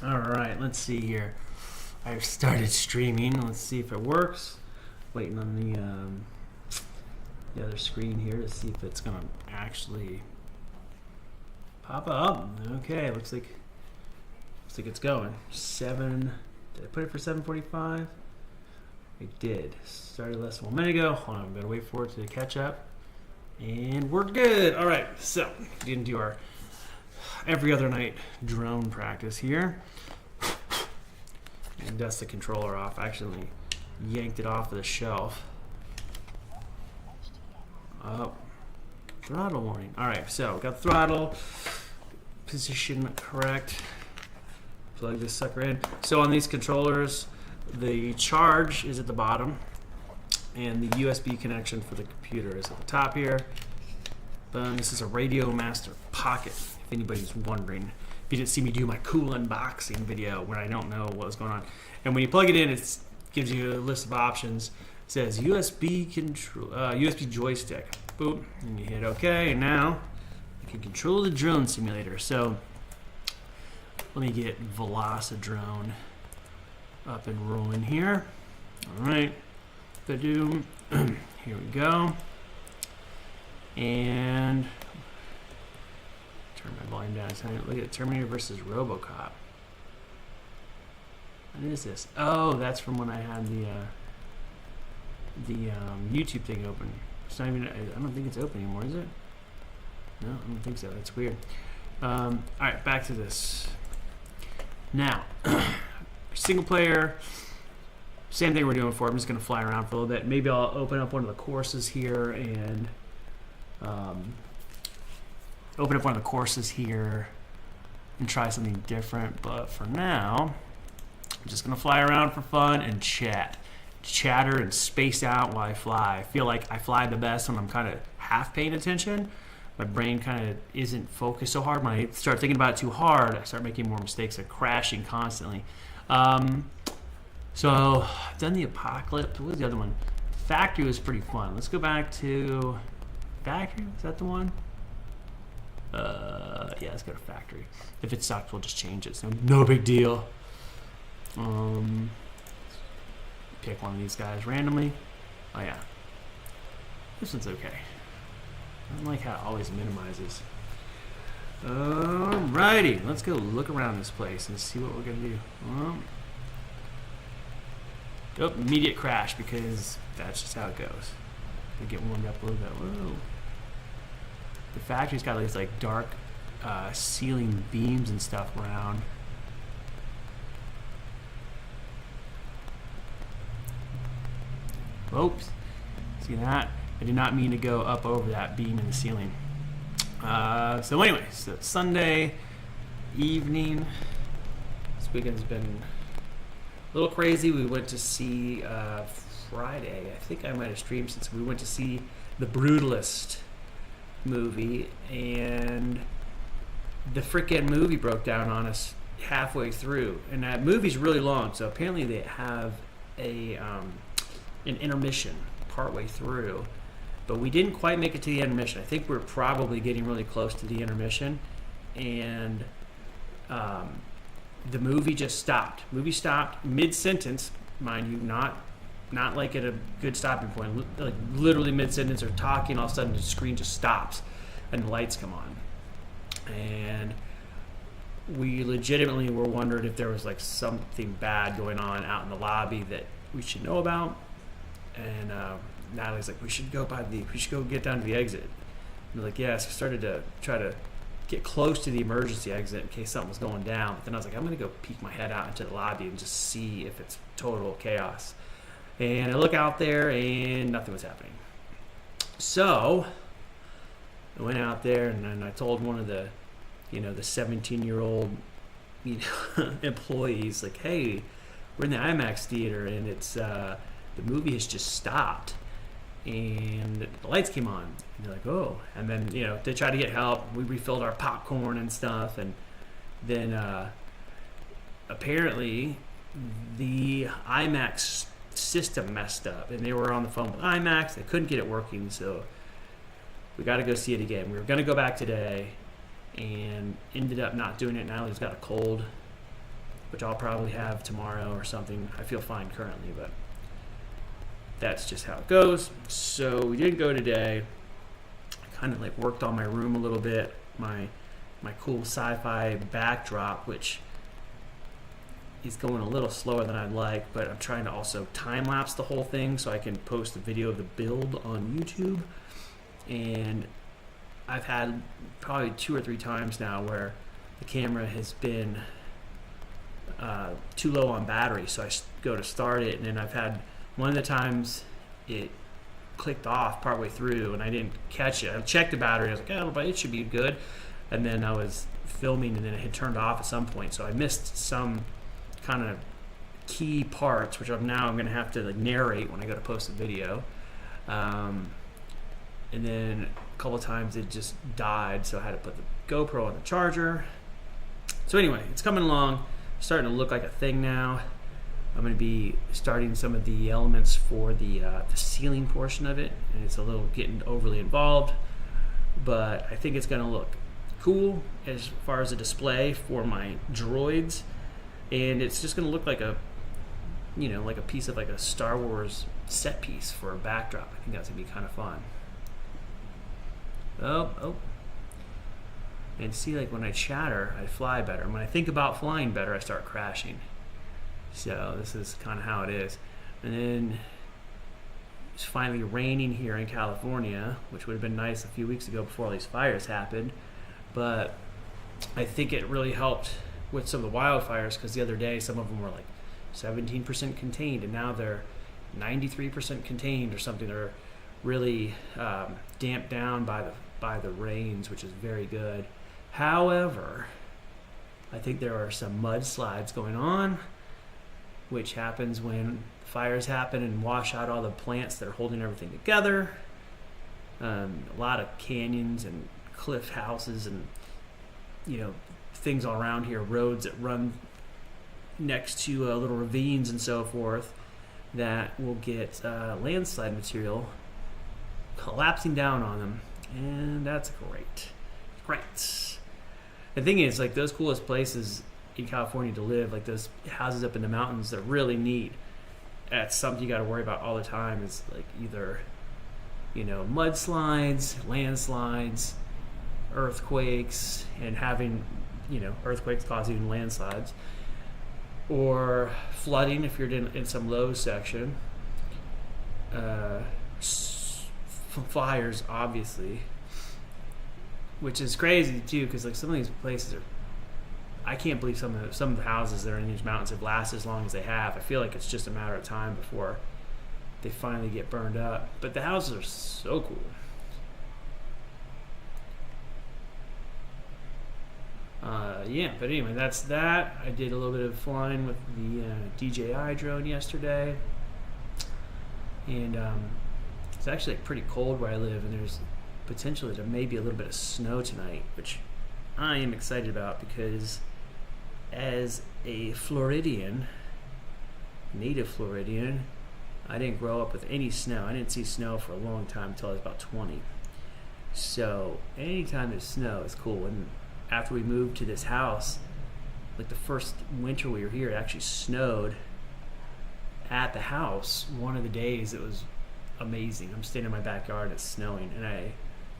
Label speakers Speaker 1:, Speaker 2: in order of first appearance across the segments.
Speaker 1: All right, let's see here. I've started streaming. Let's see if it works. Waiting on the other screen here to see if it's gonna actually pop up. Okay, looks like it's going. Did I put it for 7:45? I did. Started less than 1 minute ago. Hold on, I'm gonna wait for it to catch up. And we're good. All right, so we didn't do our every other night drone practice here. And dust the controller off. I actually yanked it off of the shelf. Oh, throttle warning. All right, so got throttle position correct. Plug this sucker in. So on these controllers, the charge is at the bottom, and the USB connection for the computer is at the top here. Boom. This is a Radio Master Pocket, if anybody's wondering. If you didn't see me do my cool unboxing video when I don't know what was going on. And when you plug it in, it gives you a list of options. It says USB control, USB joystick. Boom. And you hit OK, and now you can control the drone simulator. So let me get Velocidrone up and rolling here. All right. Ba-doom. Here we go. And turn my volume down. Look at Terminator versus RoboCop. What is this? Oh, that's from when I had the YouTube thing open. It's not even. I don't think it's open anymore, is it? No, I don't think so. That's weird. All right, back to this. Now, single player. Same thing we're doing before. I'm just going to fly around for a little bit. Maybe I'll open up one of the courses here and try something different. But for now, I'm just going to fly around for fun and chatter and space out while I fly. I feel like I fly the best when I'm kind of half paying attention. My brain kind of isn't focused so hard. When I start thinking about it too hard, I start making more mistakes and crashing constantly. So I've done the Apocalypse. What was the other one? Factory was pretty fun. Let's go back to Factory. Is that the one? Yeah, let's go to Factory. If it sucks, we'll just change it. So no big deal. Pick one of these guys randomly. Oh yeah, this one's okay. I don't like how it always minimizes. Alrighty, let's go look around this place and see what we're gonna do. Immediate crash because that's just how it goes. We get warmed up a little bit. Whoa. The factory's got these like dark ceiling beams and stuff around. Oops. See that? I did not mean to go up over that beam in the ceiling. So anyway, so it's Sunday evening. This weekend's been a little crazy. We went to see Friday. I think I might have streamed since we went to see The Brutalist movie, and the frickin' movie broke down on us halfway through. And that movie's really long, so apparently they have an intermission partway through. But we didn't quite make it to the intermission. I think we're probably getting really close to the intermission, and the movie just stopped. Movie stopped mid-sentence, mind you, not like at a good stopping point. Like literally mid-sentence or talking, all of a sudden the screen just stops and the lights come on. And we legitimately were wondering if there was like something bad going on out in the lobby that we should know about. And Natalie's like, we should go get down to the exit. And we're like, yes. We started to try to get close to the emergency exit in case something was going down. But then I was like, I'm going to go peek my head out into the lobby and just see if it's total chaos. And I look out there and nothing was happening. So I went out there and I told one of the 17-year-old employees, like, hey, we're in the IMAX theater and it's the movie has just stopped. And the lights came on, and they're like, "Oh!" And then they tried to get help. We refilled our popcorn and stuff, and then apparently the IMAX system messed up, and they were on the phone with IMAX. They couldn't get it working, so we got to go see it again. We were going to go back today, and ended up not doing it. Now he's got a cold, which I'll probably have tomorrow or something. I feel fine currently, but that's just how it goes. So we didn't go today. I kind of like worked on my room a little bit, my cool sci-fi backdrop, which is going a little slower than I'd like, but I'm trying to also time lapse the whole thing so I can post a video of the build on YouTube. And I've had probably 2 or 3 times now where the camera has been too low on battery, so I go to start it, and then I've had one of the times it clicked off partway through and I didn't catch it. I checked the battery, I was like, oh, but it should be good. And then I was filming and then it had turned off at some point, so I missed some kind of key parts, which I'm going to have to like narrate when I go to post the video. And then a couple of times it just died, so I had to put the GoPro on the charger. So anyway, it's coming along, starting to look like a thing now. I'm going to be starting some of the elements for the ceiling portion of it, and it's a little getting overly involved, but I think it's going to look cool as far as a display for my droids. And it's just going to look like a, like a piece of like a Star Wars set piece for a backdrop. I think that's going to be kind of fun. Oh. And see, like when I chatter, I fly better. When I think about flying better, I start crashing. So this is kind of how it is. And then it's finally raining here in California, which would have been nice a few weeks ago before all these fires happened. But I think it really helped with some of the wildfires, because the other day some of them were like 17% contained, and now they're 93% contained or something. They're really damped down by the rains, which is very good. However, I think there are some mudslides going on, which happens when fires happen and wash out all the plants that are holding everything together. A lot of canyons and cliff houses and things all around here, roads that run next to little ravines and so forth, that will get landslide material collapsing down on them, and that's great. The thing is, like, those coolest places in California to live, like those houses up in the mountains, they're really neat. That's something you got to worry about all the time. Is like either mudslides, landslides, earthquakes, and having earthquakes causing landslides, or flooding if you're in some low section, fires obviously, which is crazy too, because like some of these places are, I can't believe some of the houses that are in these mountains have lasted as long as they have. I feel like it's just a matter of time before they finally get burned up, but the houses are so cool. But anyway, that's that. I did a little bit of flying with the DJI drone yesterday, and it's actually like pretty cold where I live, and there's potentially there may be a little bit of snow tonight, which I am excited about, because as a Floridian, native Floridian, I didn't grow up with any snow. I didn't see snow for a long time until I was about 20. So anytime there's snow, it's cool. And after we moved to this house, like the first winter we were here, it actually snowed at the house. One of the days, it was amazing. I'm standing in my backyard, it's snowing, and I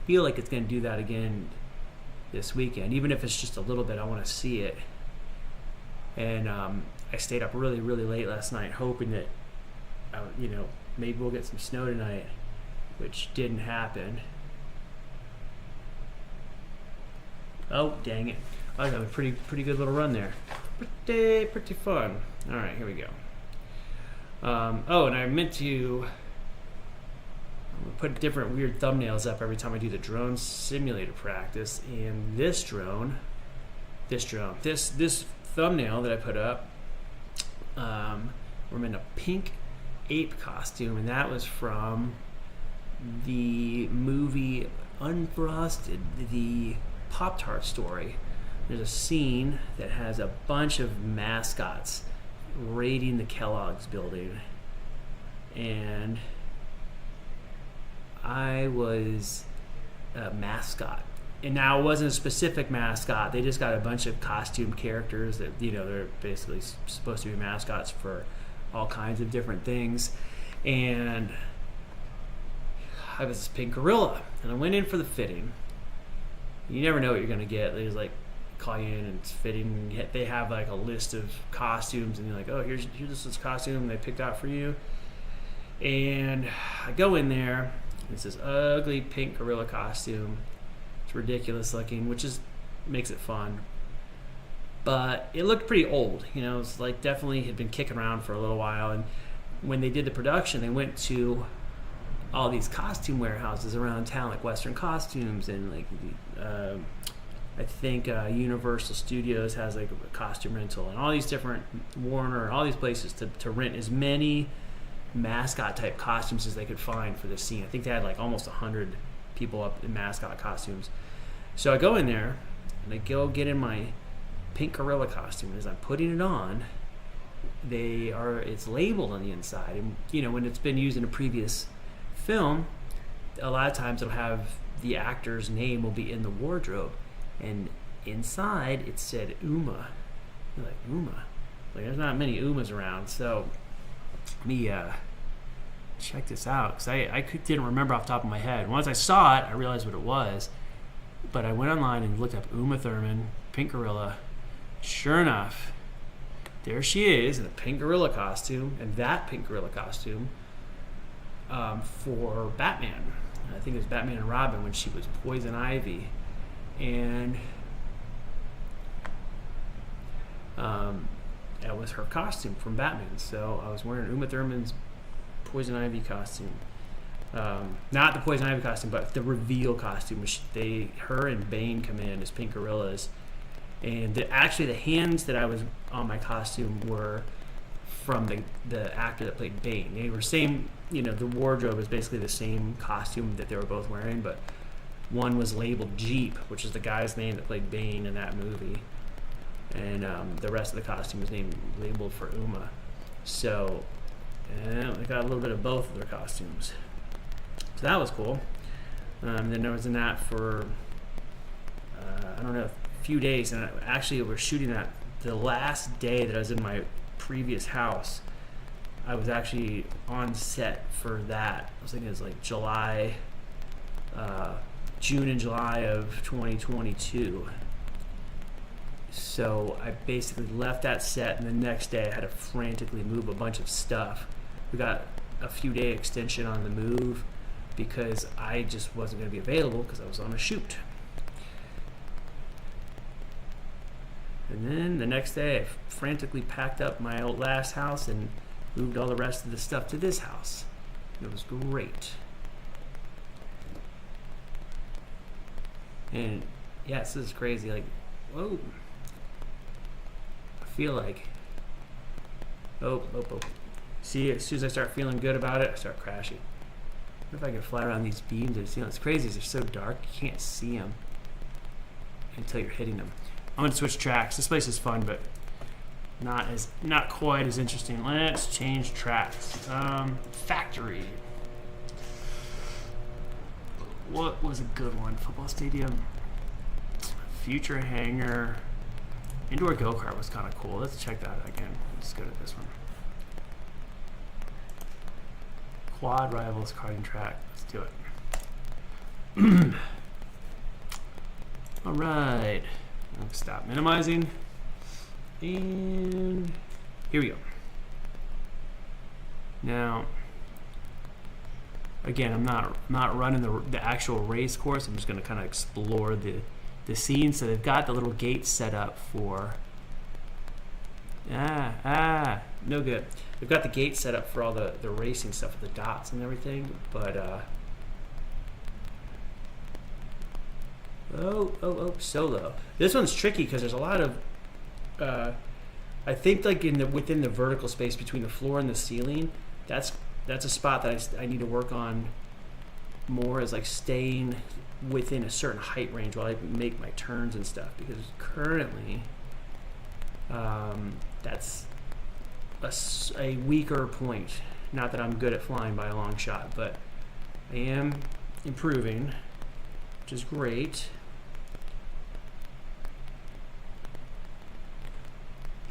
Speaker 1: feel like it's going to do that again this weekend. Even if it's just a little bit, I want to see it. And I stayed up really, really late last night, hoping that maybe we'll get some snow tonight, which didn't happen. Oh, dang it. I got a pretty good little run there. Pretty fun. All right, here we go. And I meant to put different weird thumbnails up every time I do the drone simulator practice. And this thumbnail that I put up, I'm in a pink ape costume, and that was from the movie Unfrosted, the Pop-Tart story. There's a scene that has a bunch of mascots raiding the Kellogg's building, and I was a mascot and now it wasn't a specific mascot. They just got a bunch of costume characters that, you know, they're basically supposed to be mascots for all kinds of different things. And I was this pink gorilla, and I went in for the fitting. You never know what you're gonna get. They just like call you in and it's fitting. They have like a list of costumes, and you're like, oh, here's this costume they picked out for you. And I go in there. It's this ugly pink gorilla costume. It's ridiculous looking, which makes it fun. But it looked pretty old. You know, it's like definitely had been kicking around for a little while. And when they did the production, they went to all these costume warehouses around town, like Western Costumes, and like I think Universal Studios has like a costume rental, and all these different Warner, all these places to rent as many mascot type costumes as they could find for this scene. I think they had like almost 100 people up in mascot costumes. So I go in there and I go get in my pink gorilla costume, and as I'm putting it on, it's labeled on the inside. And you know, when it's been used in a previous film, a lot of times it'll have the actor's name will be in the wardrobe, and inside it said Uma. You're like, Uma? Like, there's not many Umas around. So let me check this out, because I didn't remember off the top of my head. Once I saw it, I realized what it was, but I went online and looked up Uma Thurman, pink gorilla. Sure enough, there she is in a pink gorilla costume, and that pink gorilla costume for Batman. I think it was Batman and Robin when she was Poison Ivy. And that was her costume from Batman. So I was wearing Uma Thurman's Poison Ivy costume. Not the Poison Ivy costume, but the reveal costume. Her and Bane come in as pink gorillas. And actually the hands that I was on my costume were from the actor that played Bane. They were same, you know, the wardrobe is basically the same costume that they were both wearing, but one was labeled Jeep, which is the guy's name that played Bane in that movie. And the rest of the costume was labeled for Uma. So they got a little bit of both of their costumes. So that was cool. Then I was in that for, I don't know, a few days. And actually, we were shooting that the last day that I was in my previous house. I was actually on set for that. I was thinking it was like June and July of 2022. So I basically left that set, and the next day I had to frantically move a bunch of stuff. We got a few day extension on the move because I just wasn't going to be available because I was on a shoot. And then the next day I frantically packed up my old last house and moved all the rest of the stuff to this house. It was great. And yes, this is crazy. Like, whoa. I feel like, oh. See, as soon as I start feeling good about it, I start crashing. What if I can fly around these beams? It's crazy. They're so dark, you can't see them until you're hitting them. I'm gonna switch tracks. This place is fun, but not quite as interesting. Let's change tracks. Factory. What was a good one? Football stadium. Future hangar. Indoor go-kart was kind of cool. Let's check that out again. Let's go to this one. Quad rivals karting track. Let's do it. All right. Stop minimizing. And here we go. Now, again, I'm not running the actual race course. I'm just going to kind of explore the scene. So they've got the little gates set up for. No good. They've got the gate set up for all the racing stuff with the dots and everything, but solo. This one's tricky because there's a lot of I think like within the vertical space between the floor and the ceiling, that's a spot that I need to work on more, is like staying within a certain height range while I make my turns and stuff, because currently that's a weaker point. Not that I'm good at flying by a long shot, but I am improving, which is great.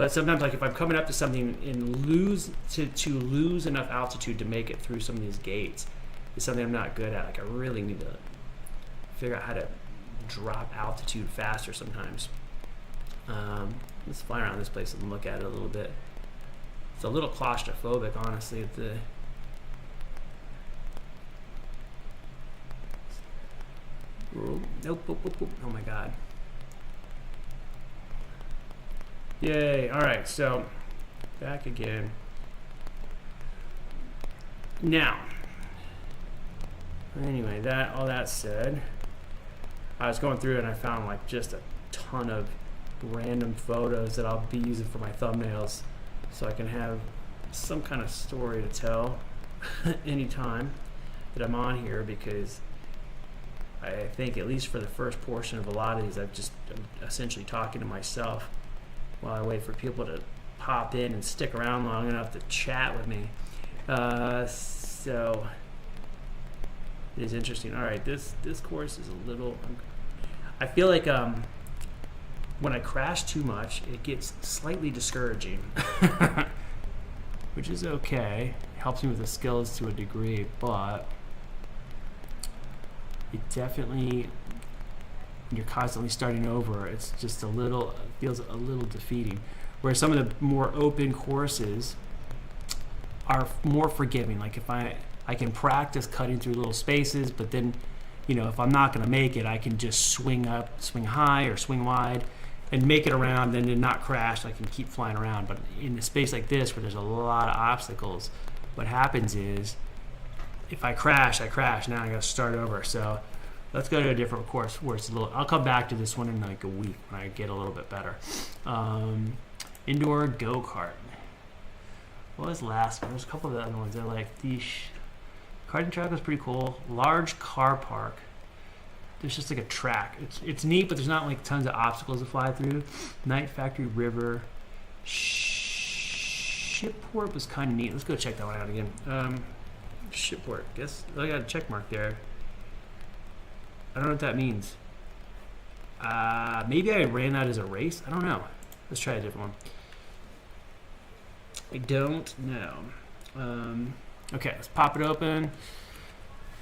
Speaker 1: But sometimes, like if I'm coming up to something and lose enough altitude to make it through some of these gates is something I'm not good at. Like I really need to figure out how to drop altitude faster sometimes. Let's fly around this place and look at it a little bit. It's a little claustrophobic, honestly. At the nope. Oh my god. Yay. All right, so back again. Now, anyway, all that said, I was going through and I found like just a ton of random photos that I'll be using for my thumbnails so I can have some kind of story to tell anytime that I'm on here, because I think at least for the first portion of a lot of these I'm essentially talking to myself while I wait for people to pop in and stick around long enough to chat with me. So it is interesting. All right, this course is a little. I feel like when I crash too much, it gets slightly discouraging, which is okay. It helps me with the skills to a degree, but it definitely, when you're constantly starting over, it's just feels a little defeating. Whereas some of the more open courses are more forgiving. Like if I can practice cutting through little spaces, but then, if I'm not going to make it, I can just swing up, swing high or swing wide and make it around, then to not crash. I can keep flying around. But in a space like this where there's a lot of obstacles, what happens is if I crash, now I got to start over. So let's go to a different course where it's a little. I'll come back to this one in like a week when I get a little bit better. Indoor go-kart. What was last one? There's a couple of the other ones. I like the karting track was pretty cool. Large car park. There's just like a track. It's neat, but there's not like tons of obstacles to fly through. Night Factory River. Shipport was kind of neat. Let's go check that one out again. Shipport. Guess I got a check mark there. I don't know what that means. Maybe I ran that as a race. I don't know. Let's try a different one. I don't know. Okay, let's pop it open.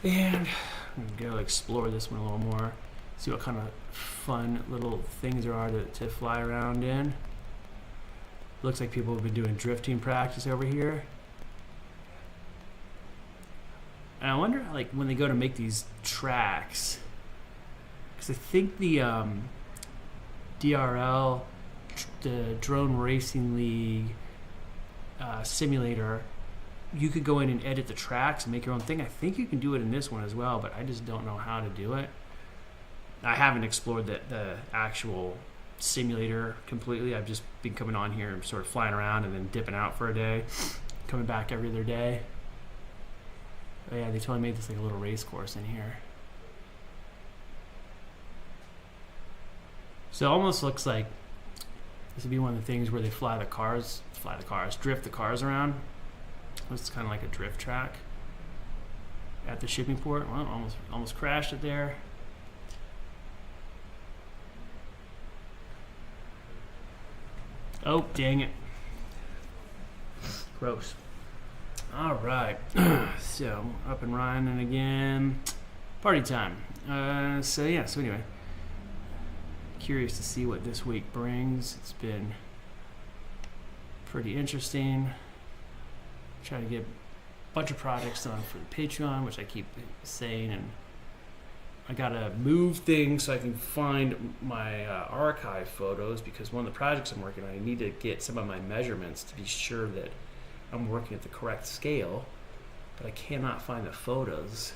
Speaker 1: And I'm going to go explore this one a little more. See what kind of fun little things there are to fly around in. Looks like people have been doing drifting practice over here. And I wonder, like, when they go to make these tracks, because I think the DRL, the Drone Racing League simulator, you could go in and edit the tracks and make your own thing. I think you can do it in this one as well, but I just don't know how to do it. I haven't explored the actual simulator completely. I've just been coming on here and sort of flying around and then dipping out for a day, coming back every other day. Oh yeah, they totally made this like a little race course in here. So it almost looks like this would be one of the things where they drift the cars around. It's kind of like a drift track at the shipping port. Well, almost crashed it there. Oh, dang it. Gross. All right. So, up and running again. Party time. So anyway. Curious to see what this week brings. It's been pretty interesting. Trying to get a bunch of projects done for the Patreon, which I keep saying, and I gotta move things so I can find my archive photos, because one of the projects I'm working on, I need to get some of my measurements to be sure that I'm working at the correct scale, but I cannot find the photos,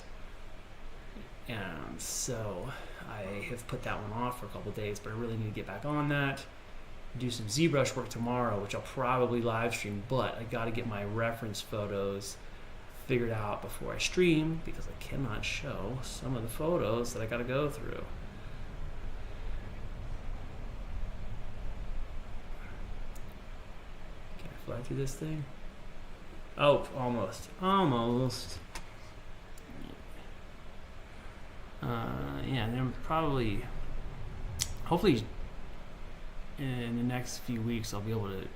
Speaker 1: and so I have put that one off for a couple of days, but I really need to get back on that. Do some ZBrush work tomorrow, which I'll probably live stream, but I got to get my reference photos figured out before I stream, because I cannot show some of the photos that I got to go through. Can I fly through this thing? Oh, almost. Yeah, they're hopefully in the next few weeks I'll be able to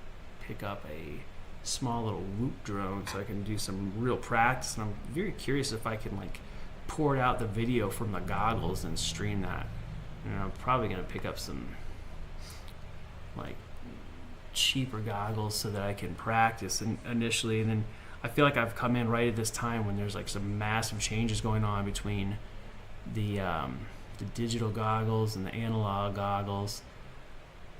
Speaker 1: pick up a small little whoop drone so I can do some real practice, and I'm very curious if I can like port out the video from the goggles and stream that. And I'm probably gonna pick up some like cheaper goggles so that I can practice initially, and then I feel like I've come in right at this time when there's like some massive changes going on between the digital goggles and the analog goggles,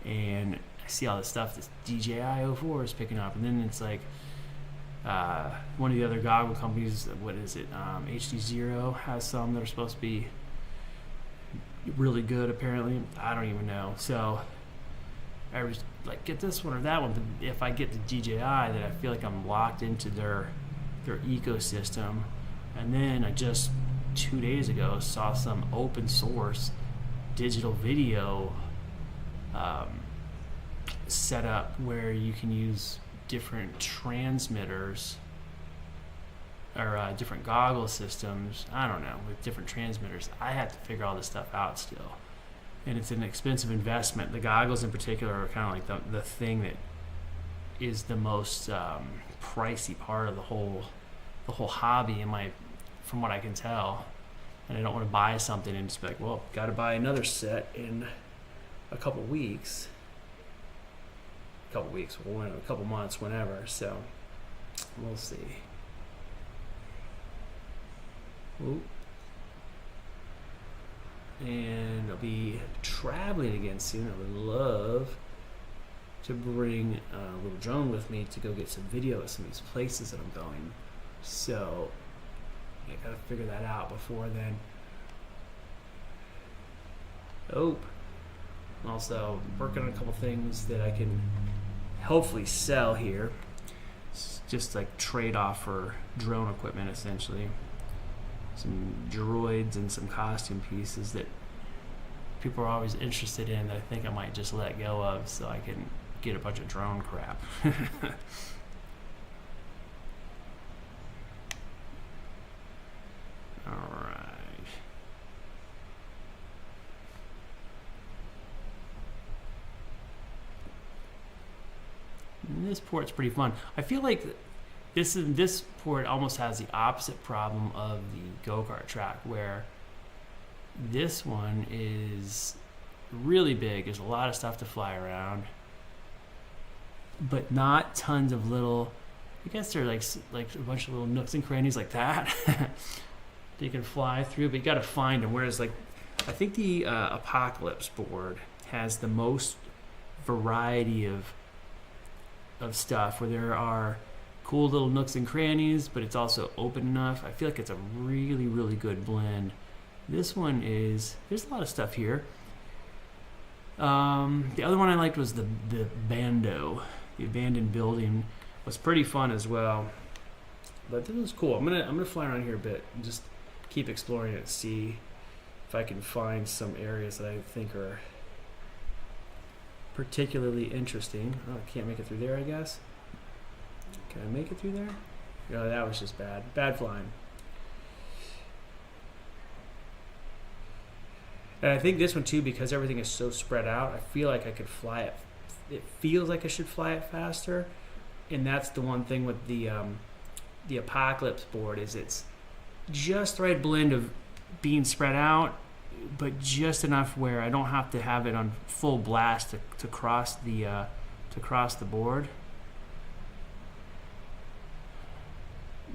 Speaker 1: and I see all the stuff that DJI 04 is picking up, and then it's like one of the other goggle companies, what is it, HD0 has some that are supposed to be really good apparently. I don't even know, so I was like, get this one or that one, but if I get the DJI, then I feel like I'm locked into their ecosystem. And then I just 2 days ago saw some open source digital video setup where you can use different transmitters or different goggle systems, I don't know, with different transmitters. I have to figure all this stuff out still, and it's an expensive investment. The goggles in particular are kind of like the thing that is the most pricey part of the whole hobby, from what I can tell. And I don't want to buy something and just be like, well, got to buy another set in a couple weeks, a couple months, whenever. So we'll see. Ooh. And I'll be traveling again soon. I would love to bring a little drone with me to go get some video at some of these places that I'm going. So I gotta figure that out before then. Also working on a couple things that I can hopefully sell here. It's just like trade off for drone equipment, essentially. Some droids and some costume pieces that people are always interested in that I think I might just let go of so I can get a bunch of drone crap. Alright. This port's pretty fun. I feel like this port almost has the opposite problem of the go-kart track, where this one is really big. There's a lot of stuff to fly around, but not tons of little, I guess they're like a bunch of little nooks and crannies like that that you can fly through, but you got to find them. Whereas like I think the Apocalypse board has the most variety of stuff, where there are cool little nooks and crannies, but it's also open enough. I feel like it's a really, really good blend. This one there's a lot of stuff here. The other one I liked was the Bando. The abandoned building was pretty fun as well. But this was cool. I'm gonna fly around here a bit and just keep exploring it, see if I can find some areas that I think are particularly interesting. Oh, I can't make it through there, I guess. Can I make it through there? No, that was just bad. Bad flying. And I think this one too, because everything is so spread out, I feel like I could fly it. It feels like I should fly it faster. And that's the one thing with the Apocalypse board, is it's just the right blend of being spread out, but just enough where I don't have to have it on full blast to cross the board.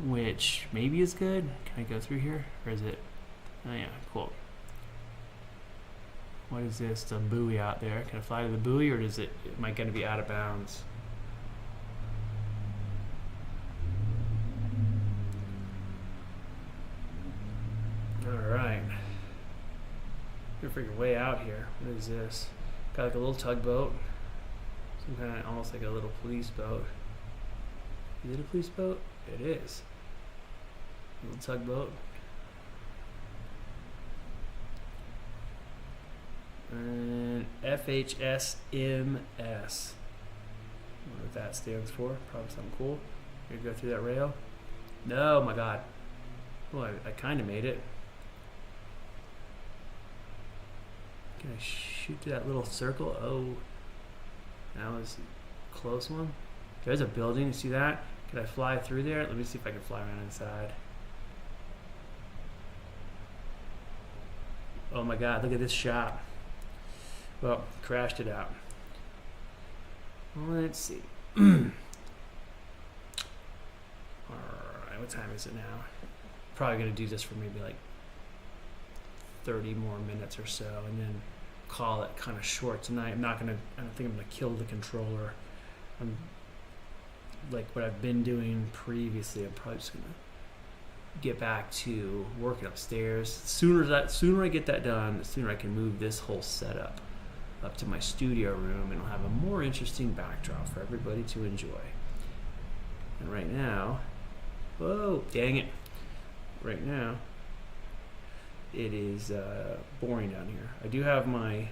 Speaker 1: Which maybe is good. Can I go through here? Or is it? Oh yeah, cool. What is this? The buoy out there. Can I fly to the buoy, or am I going to be out of bounds? Alright. Gonna figure way out here. What is this? Got like a little tugboat. Some kind of, almost like a little police boat. Is it a police boat? It is. A little tugboat. And FHSMS. I wonder what that stands for. Probably something cool. Here, go through that rail. No, my God. Well, I kind of made it. Can I shoot through that little circle? Oh, That was a close one. There's a building, you see that? Can I fly through there? Let me see if I can fly around inside. Oh my God, look at this shot. Well, crashed it out. Let's see. Alright, what time is it now? Probably gonna do this for maybe like 30 more minutes or so and then call it kind of short tonight. I don't think I'm gonna kill the controller. I'm like what I've been doing previously. I'm probably just gonna get back to working upstairs. The sooner I get that done, the sooner I can move this whole setup up to my studio room and I'll have a more interesting backdrop for everybody to enjoy. And right now, whoa, dang it. Right now, it is boring down here. I do have my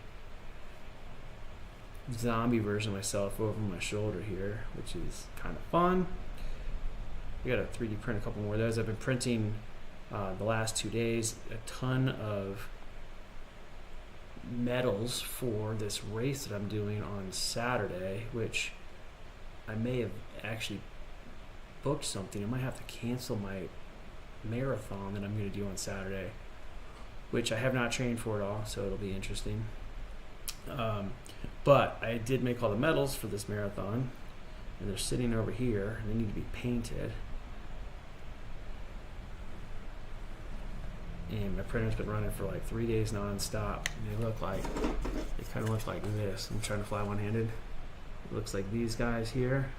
Speaker 1: zombie version of myself over my shoulder here, which is kind of fun. I got to 3D print a couple more of those. I've been printing the last 2 days a ton of medals for this race that I'm doing on Saturday, which I may have actually booked something. I might have to cancel my marathon that I'm going to do on Saturday, which I have not trained for at all, so it'll be interesting. But I did make all the medals for this marathon, and they're sitting over here, and they need to be painted. And my printer's been running for like 3 days non-stop, and they kind of look like this. I'm trying to fly one-handed. It looks like these guys here.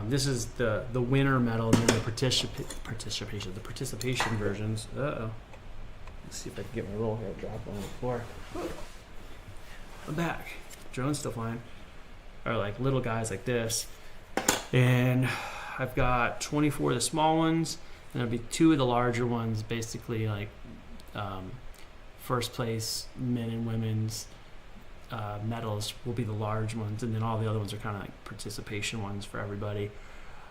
Speaker 1: This is the winner medal, and then the participation versions. Uh-oh. Let's see if I can get my roll here, drop on the floor. I'm back. Drone's still flying. Or like little guys like this. And I've got 24 of the small ones, and there'll be 2 of the larger ones, basically like first place men and women's medals will be the large ones, and then all the other ones are kind of like participation ones for everybody.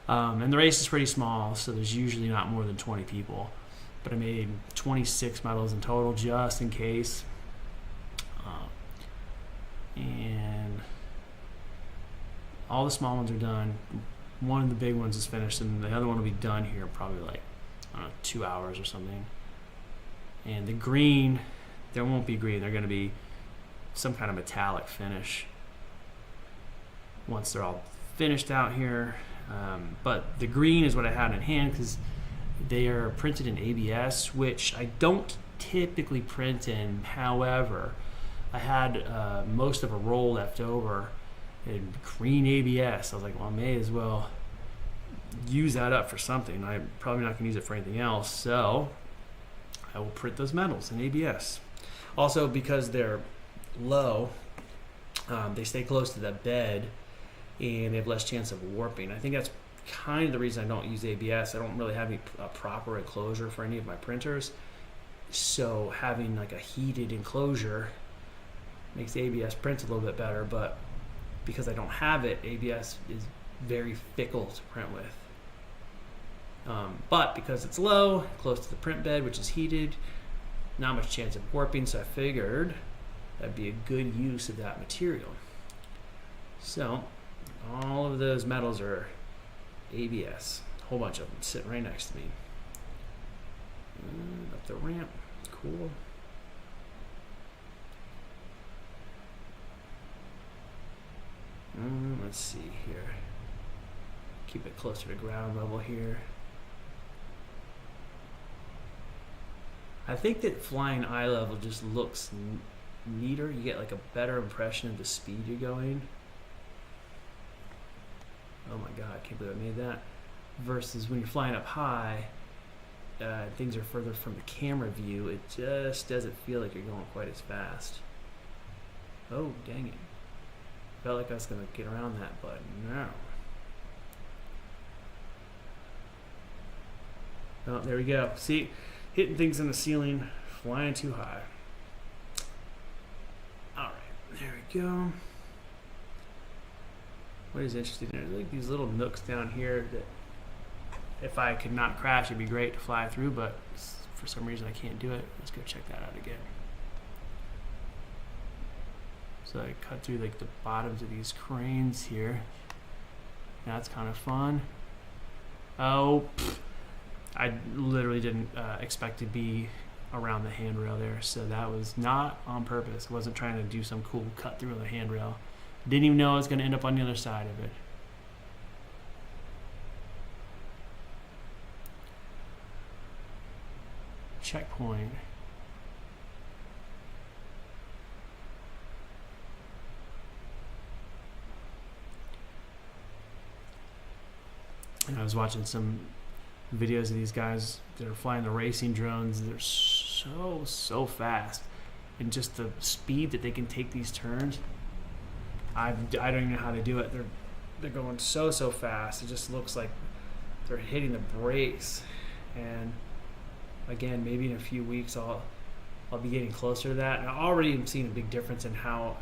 Speaker 1: And the race is pretty small, so there's usually not more than 20 people. But I made 26 medals in total just in case. And all the small ones are done. One of the big ones is finished, and the other one will be done here probably like, I don't know, 2 hours or something. And the green, there won't be green. They're going to be some kind of metallic finish once they're all finished out here. But the green is what I had in hand because they are printed in ABS, which I don't typically print in. However, I had most of a roll left over in green ABS. I was like, well, I may as well use that up for something. I'm probably not going to use it for anything else, so I will print those medals in ABS. Also, because they're low, they stay close to the bed and they have less chance of warping. I think that's kind of the reason I don't use ABS. I don't really have any proper enclosure for any of my printers, so having like a heated enclosure makes ABS print a little bit better, but because I don't have it, ABS is very fickle to print with. But because it's low, close to the print bed, which is heated, not much chance of warping, so I figured that'd be a good use of that material. So all of those medals are ABS, a whole bunch of them sitting right next to me. Up the ramp, cool. Let's see here. Keep it closer to ground level here. I think that flying eye level just looks neater. You get like a better impression of the speed you're going. Oh my God, I can't believe I made that. Versus when you're flying up high, things are further from the camera view. It just doesn't feel like you're going quite as fast. Oh, dang it. Felt like I was going to get around that, but no. Oh, there we go. See, hitting things in the ceiling, flying too high. All right, there we go. What is interesting, there's like these little nooks down here that if I could not crash, it'd be great to fly through, but for some reason I can't do it. Let's go check that out again. So So I cut through like the bottoms of these cranes here. That's kind of fun. Oh, I literally didn't expect to be around the handrail there, so that was not on purpose. I wasn't trying to do some cool cut through the handrail. Didn't even know I was going to end up on the other side of it. Checkpoint. And I was watching some videos of these guys that are flying the racing drones. They're so fast, and just the speed that they can take these turns. I don't even know how to do it. They're going so fast. It just looks like they're hitting the brakes. And again, maybe in a few weeks I'll be getting closer to that. And I already am seeing a big difference in how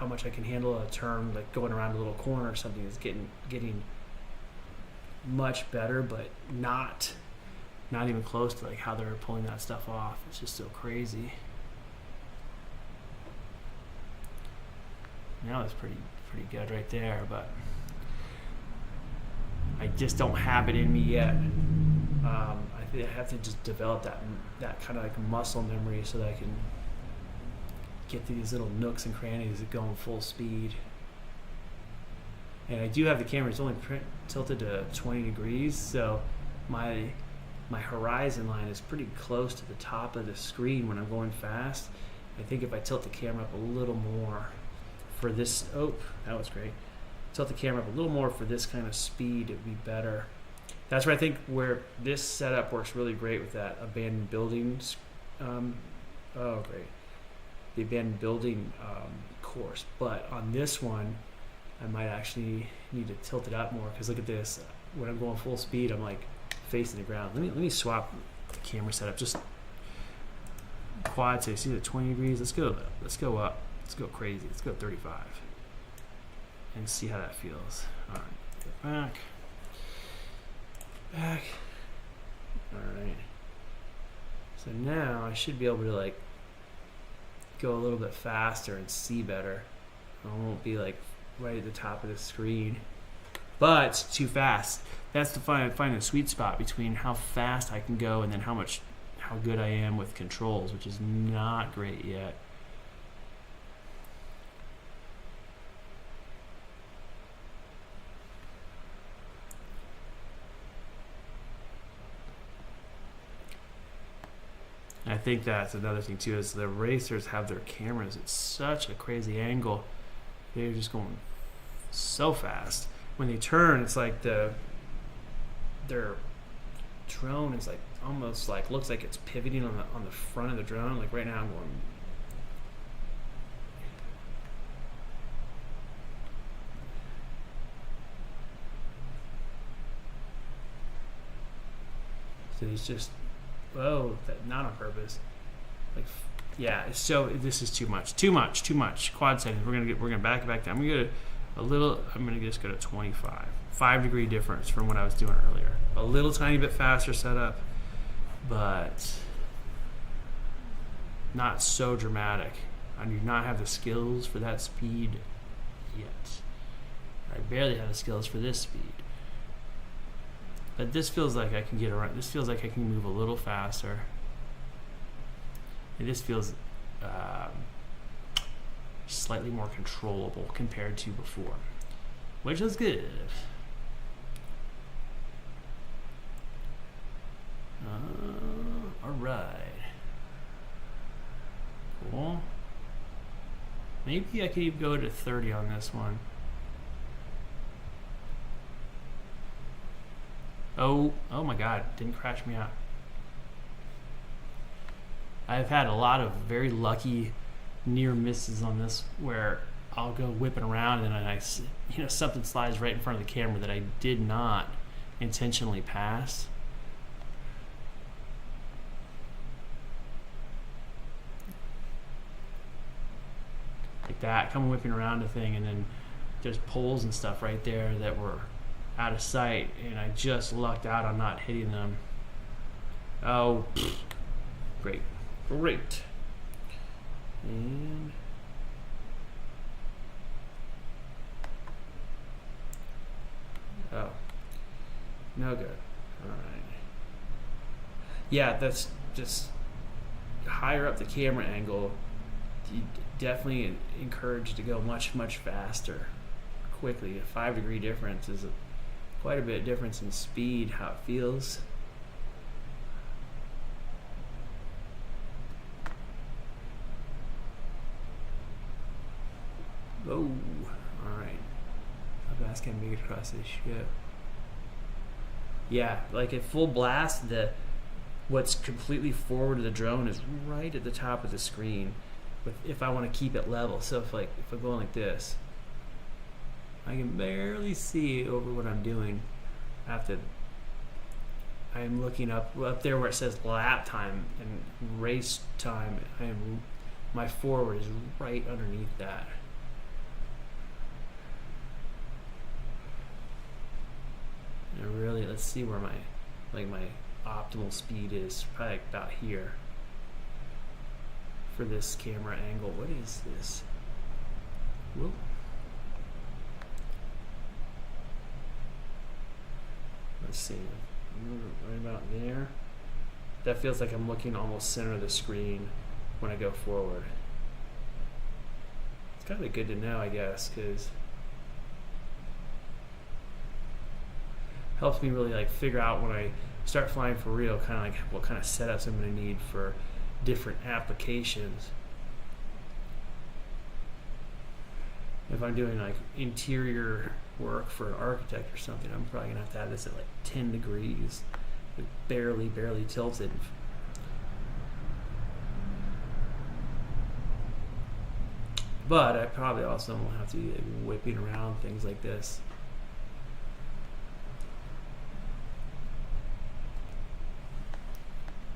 Speaker 1: much I can handle a turn, like going around a little corner or something. Is getting much better, but not even close to like how they're pulling that stuff off. It's just so crazy. Now it's pretty good right there, but I just don't have it in me yet. I think I have to just develop that kind of like muscle memory so that I can get to these little nooks and crannies that go in full speed. And I do have the camera, it's only tilted to 20 degrees, so my horizon line is pretty close to the top of the screen when I'm going fast. I think if I tilt the camera up a little more for this, oh, that was great. Tilt the camera up a little more for this kind of speed, it would be better. That's where I think where this setup works really great with that abandoned buildings. Oh, great. The abandoned building course. But on this one, I might actually need to tilt it up more, because look at this. When I'm going full speed, I'm like facing the ground. Let me swap the camera setup. Just quad, so you see the 20 degrees. Let's go up. Let's go crazy. Let's go 35 and see how that feels. All right, get back. All right. So now I should be able to like go a little bit faster and see better. I won't be like right at the top of the screen, but it's too fast. That's to find a sweet spot between how fast I can go and then how good I am with controls, which is not great yet. And I think that's another thing too, is the racers have their cameras at such a crazy angle. They're just going so fast. When they turn, it's like their drone is like almost like looks like it's pivoting on the front of the drone. Like right now, I'm going. So he's just, not on purpose. Like, yeah. So this is too much. Quad settings. We're gonna back it back down. I'm gonna just go to 25. 5-degree difference from what I was doing earlier. A little tiny bit faster setup, but not so dramatic. I do not have the skills for that speed yet. I barely have the skills for this speed. But this feels like I can get around. This feels like I can move a little faster. And this feels slightly more controllable compared to before, which is good. All right. Cool. Maybe I could even go to 30 on this one. Oh my God, didn't crash me out. I've had a lot of very lucky near misses on this where I'll go whipping around and then something slides right in front of the camera that I did not intentionally pass. Like that, come whipping around a thing, and then there's poles and stuff right there that were out of sight, and I just lucked out on not hitting them. Oh, great. And Oh, no good. All right. Yeah, that's just higher up the camera angle. You definitely encouraged to go much faster, quickly. A 5-degree difference is quite a bit of difference in speed, how it feels. Oh, all right. How fast can I make it across this ship? Yeah, like at full blast, what's completely forward of the drone is right at the top of the screen. If I want to keep it level, so if I'm going like this, I can barely see over what I'm doing. I'm looking up there where it says lap time and race time. My forward is right underneath that. And really, let's see where my optimal speed is. Probably about here for this camera angle. What is this? Whoop. Let's see. Right about there. That feels like I'm looking almost center of the screen when I go forward. It's kind of good to know, I guess, because helps me really like figure out when I start flying for real, kind of like what kind of setups I'm going to need for different applications. If I'm doing like interior work for an architect or something, I'm probably going to have this at like 10 degrees, like barely tilted. But I probably also won't have to be like whipping around things like this.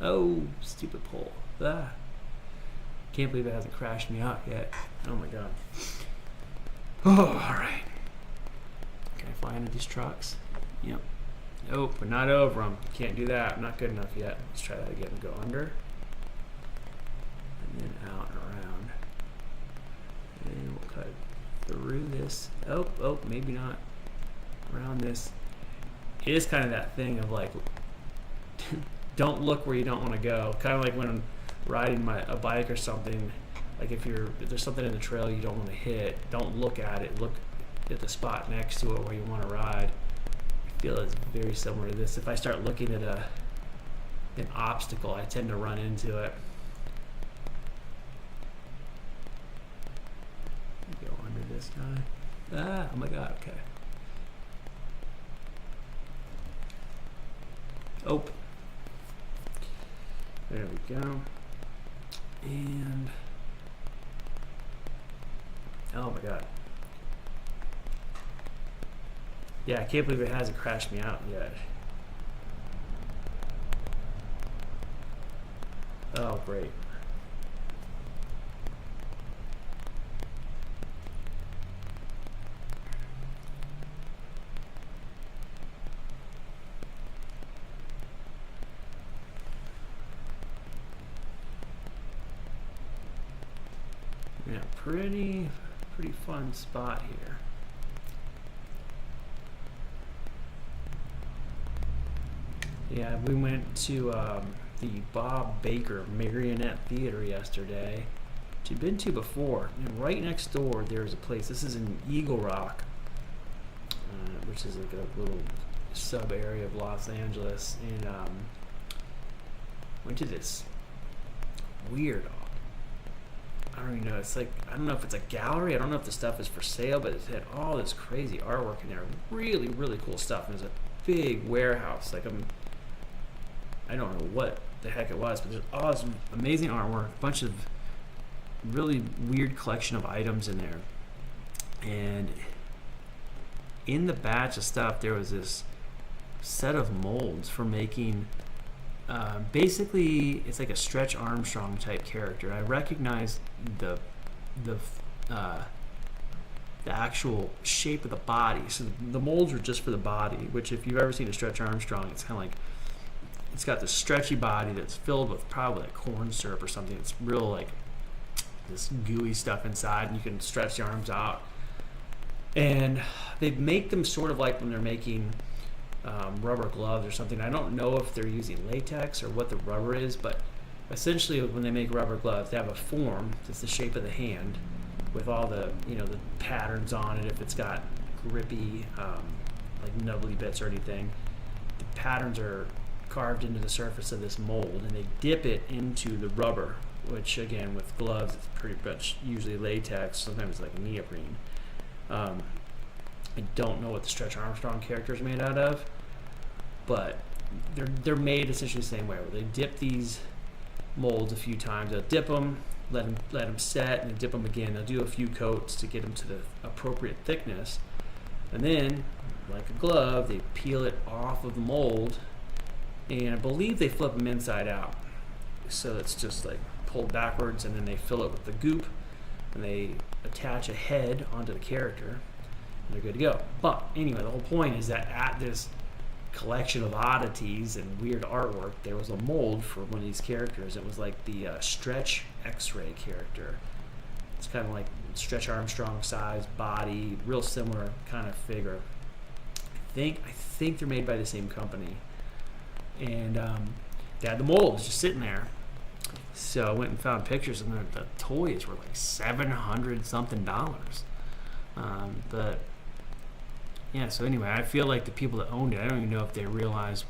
Speaker 1: Oh, stupid pole. Ah. Can't believe it hasn't crashed me out yet. Oh my god. Oh, alright. Can I fly into these trucks? Yep. Nope, we're not over them. Can't do that. Not good enough yet. Let's try that again. Go under. And then out and around. And we'll cut through this. Oh, maybe not. Around this. It is kind of that thing of like, don't look where you don't want to go. Kind of like when I'm riding a bike or something. Like if there's something in the trail you don't want to hit, don't look at it. Look at the spot next to it where you want to ride. I feel it's very similar to this. If I start looking at an obstacle, I tend to run into it. Go under this guy. Ah, oh my god, okay. Oh. There we go. And oh my god. Yeah, I can't believe it hasn't crashed me out yet. Oh, great. Yeah, pretty fun spot here. Yeah, we went to the Bob Baker Marionette Theater yesterday, which we'd been to before. And right next door, there's a place. This is in Eagle Rock, which is like a little sub area of Los Angeles. And went to this weird, I don't even know. It's like, I don't know if it's a gallery. I don't know if the stuff is for sale, but it had all this crazy artwork in there. Really cool stuff. And there's a big warehouse. Like I don't know what the heck it was, but there's all this amazing artwork, a bunch of really weird collection of items in there. And in the batch of stuff, there was this set of molds for making. Basically, it's like a Stretch Armstrong type character. I recognize the actual shape of the body. So the molds are just for the body, which if you've ever seen a Stretch Armstrong, it's kind of like, it's got this stretchy body that's filled with probably like corn syrup or something. It's real like this gooey stuff inside, and you can stretch the arms out. And they make them sort of like when they're making rubber gloves or something. I don't know if they're using latex or what the rubber is, but essentially when they make rubber gloves, they have a form that's the shape of the hand with all the the patterns on it. If it's got grippy like nubbly bits or anything, the patterns are carved into the surface of this mold, and they dip it into the rubber, which again with gloves it's pretty much usually latex, sometimes it's like neoprene. I don't know what the Stretch Armstrong character is made out of, but they're made essentially the same way, where they dip these molds a few times. They'll dip them, let them set, and then dip them again. They'll do a few coats to get them to the appropriate thickness, and then, like a glove, they peel it off of the mold, and I believe they flip them inside out, so it's just like pulled backwards, and then they fill it with the goop, and they attach a head onto the character, and they're good to go. But anyway, the whole point is that at this collection of oddities and weird artwork, there was a mold for one of these characters. It was like the Stretch X-Ray character. It's kind of like Stretch Armstrong size body, real similar kind of figure. I think they're made by the same company, and they had the molds just sitting there. So I went and found pictures, and the toys were like $700 something. But yeah, so anyway, I feel like the people that owned it, I don't even know if they realized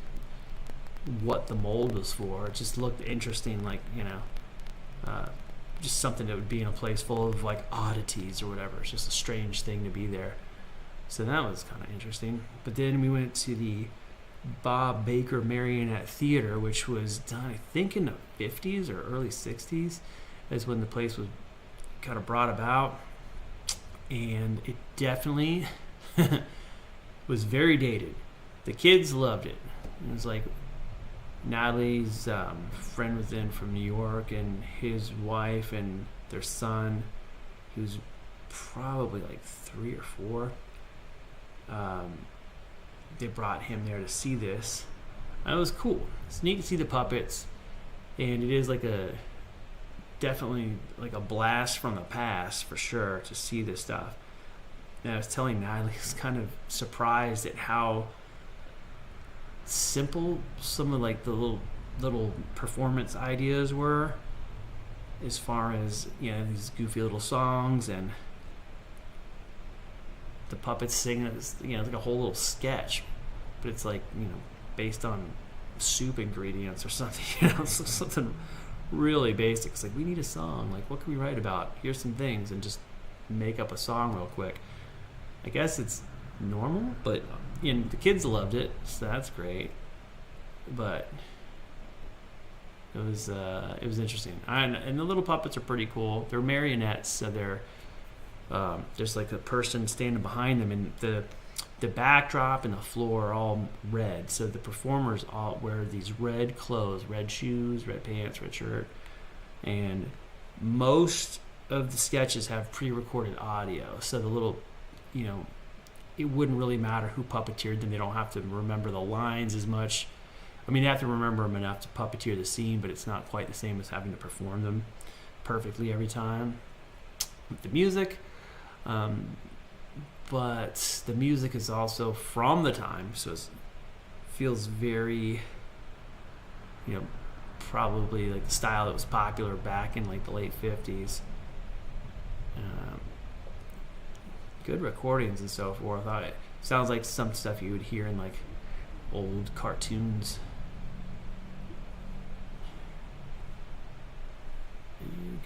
Speaker 1: what the mold was for. It just looked interesting, like, just something that would be in a place full of like oddities or whatever. It's just a strange thing to be there. So that was kind of interesting. But then we went to the Bob Baker Marionette Theater, which was done, I think, in the 50s or early 60s, is when the place was kind of brought about. And it definitely was very dated. The kids loved it. It was like Natalie's friend was in from New York, and his wife and their son, he was probably like 3 or 4. They brought him there to see this. And it was cool. It's neat to see the puppets, and it is like definitely like a blast from the past for sure to see this stuff. And I was telling Natalie, I was kind of surprised at how simple some of like the little performance ideas were, as far as these goofy little songs, and the puppets sing. It's like a whole little sketch, but it's like based on soup ingredients or something. Something really basic. It's like, we need a song. Like, what can we write about? Here's some things, and just make up a song real quick. I guess it's normal, but the kids loved it, so that's great. But it was interesting. And the little puppets are pretty cool. They're marionettes, so they're there's like a person standing behind them, and the backdrop and the floor are all red. So the performers all wear these red clothes, red shoes, red pants, red shirt, and most of the sketches have pre-recorded audio. So the little, it wouldn't really matter who puppeteered them. They don't have to remember the lines as much. I mean, they have to remember them enough to puppeteer the scene, but it's not quite the same as having to perform them perfectly every time. With the music, but the music is also from the time, so it feels very, probably like the style that was popular back in like the late 50s. Good recordings and so forth. It sounds like some stuff you would hear in like old cartoons.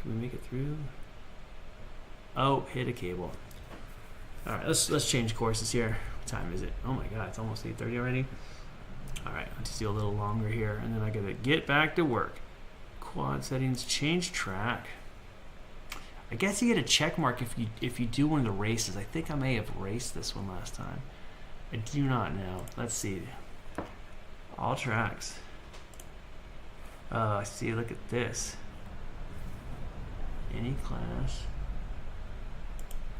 Speaker 1: Can we make it through? Oh, hit a cable. All right, let's change courses here. What time is it? Oh my God, it's almost 8:30 already. All right, let's just do a little longer here, and then I gotta get back to work. Quad settings, change track. I guess you get a check mark if you do one of the races. I think I may have raced this one last time. I do not know. Let's see. All tracks. Oh, I see. Look at this. Any class.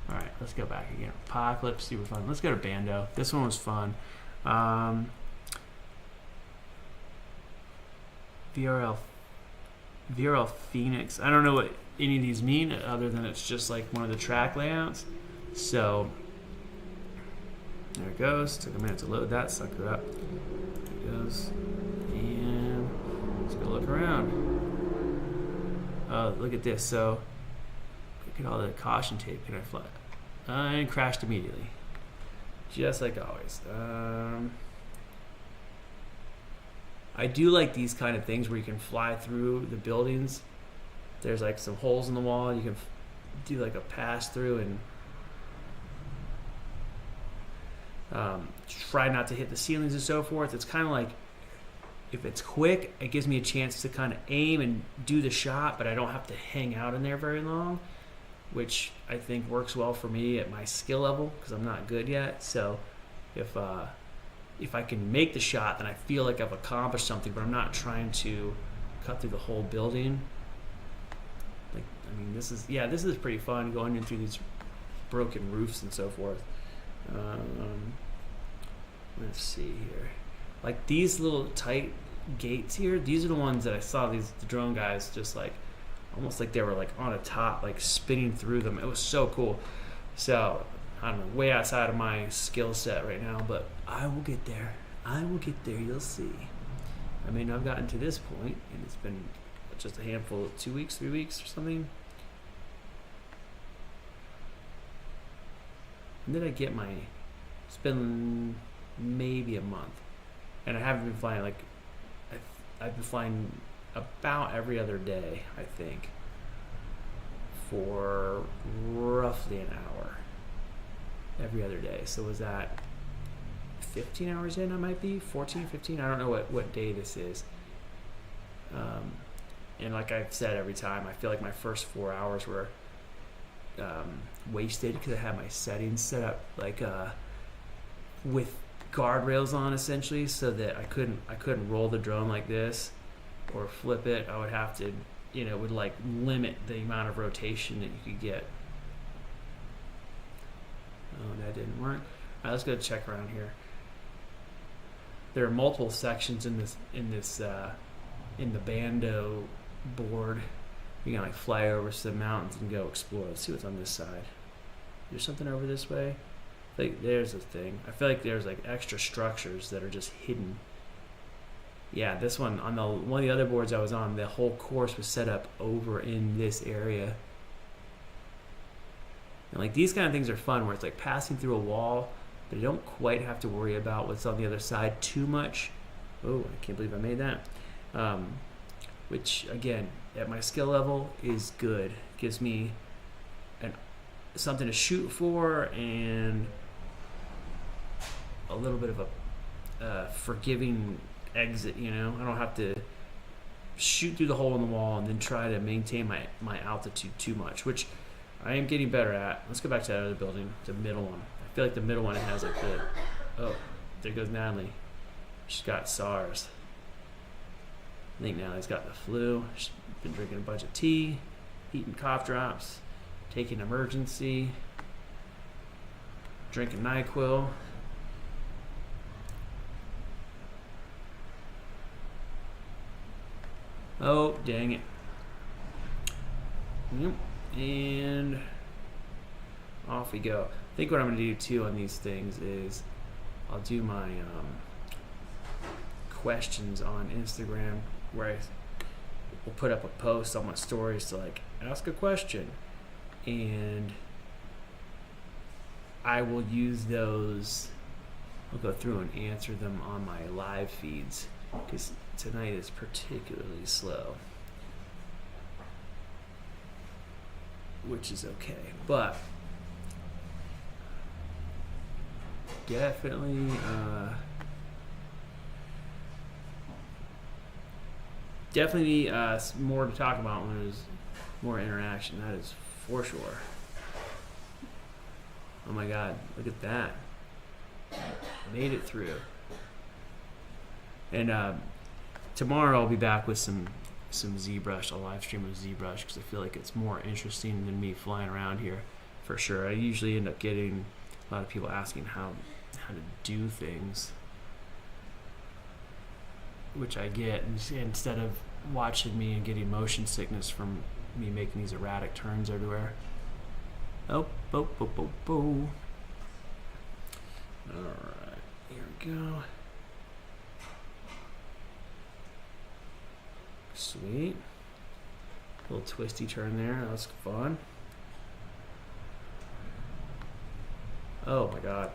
Speaker 1: All right, let's go back again. Apocalypse, super fun. Let's go to Bando. This one was fun. VRL Phoenix. I don't know what any of these mean other than it's just like one of the track layouts. So There it goes. Took a minute to load that sucker up. There it goes. And let's go look around. Oh, look at this. So look at all the caution tape. Can I fly? And crashed immediately. Just like always. I do like these kind of things where you can fly through the buildings. There's like some holes in the wall. You can do like a pass through and try not to hit the ceilings and so forth. It's kind of like, if it's quick, it gives me a chance to kind of aim and do the shot, but I don't have to hang out in there very long, which I think works well for me at my skill level because I'm not good yet. So if I can make the shot, then I feel like I've accomplished something, but I'm not trying to cut through the whole building. Like, I mean, this is pretty fun going in through these broken roofs and so forth. Let's see here. Like these little tight gates here, these are the ones that I saw the drone guys just like, almost like they were like on a top, like spinning through them. It was so cool. So, I don't know, way outside of my skill set right now, but I will get there. I will get there, you'll see. I mean, I've gotten to this point, and it's been just a handful, 2 weeks, 3 weeks or something. And then I get my, it's been maybe a month. And I haven't been flying, like, I've been flying about every other day, I think, for roughly an hour. Every other day. So was that 15 hours in? I might be 14, 15. I don't know what day this is. And like I've said every time, I feel like my first 4 hours were wasted because I had my settings set up like with guardrails on essentially, so that I couldn't roll the drone like this or flip it. I would have to, it would like limit the amount of rotation that you could get. Oh, that didn't work. All right, let's go check around here. There are multiple sections in the Bando board. You can like fly over some mountains and go explore. Let's see what's on this side. There's something over this way. Like there's a thing. I feel like there's like extra structures that are just hidden. Yeah, this one on one of the other boards I was on, the whole course was set up over in this area. And like these kind of things are fun where it's like passing through a wall, but you don't quite have to worry about what's on the other side too much. Oh, I can't believe I made that. Which again, at my skill level is good. Gives me something to shoot for and a little bit of a forgiving exit, I don't have to shoot through the hole in the wall and then try to maintain my altitude too much, which I am getting better at. Let's go back to that other building, the middle one. I feel like the middle one has like oh, there goes Natalie. She's got SARS. I think Natalie's got the flu. She's been drinking a bunch of tea, eating cough drops, taking emergency, drinking NyQuil. Oh, dang it. Yep. And off we go. I think what I'm going to do too on these things is I'll do my questions on Instagram where I will put up a post on my stories to like ask a question, and I will use those. I'll go through and answer them on my live feeds because tonight is particularly slow, which is okay, but definitely more to talk about when there's more interaction. That is for sure. Oh my god, look at that. Made it through. And tomorrow I'll be back with some ZBrush. I'll live stream with ZBrush because I feel like it's more interesting than me flying around here for sure. I usually end up getting a lot of people asking how to do things, which I get instead of watching me and getting motion sickness from me making these erratic turns everywhere. Oh. Alright, here we go. Sweet. Little twisty turn there, that's fun. Oh my god.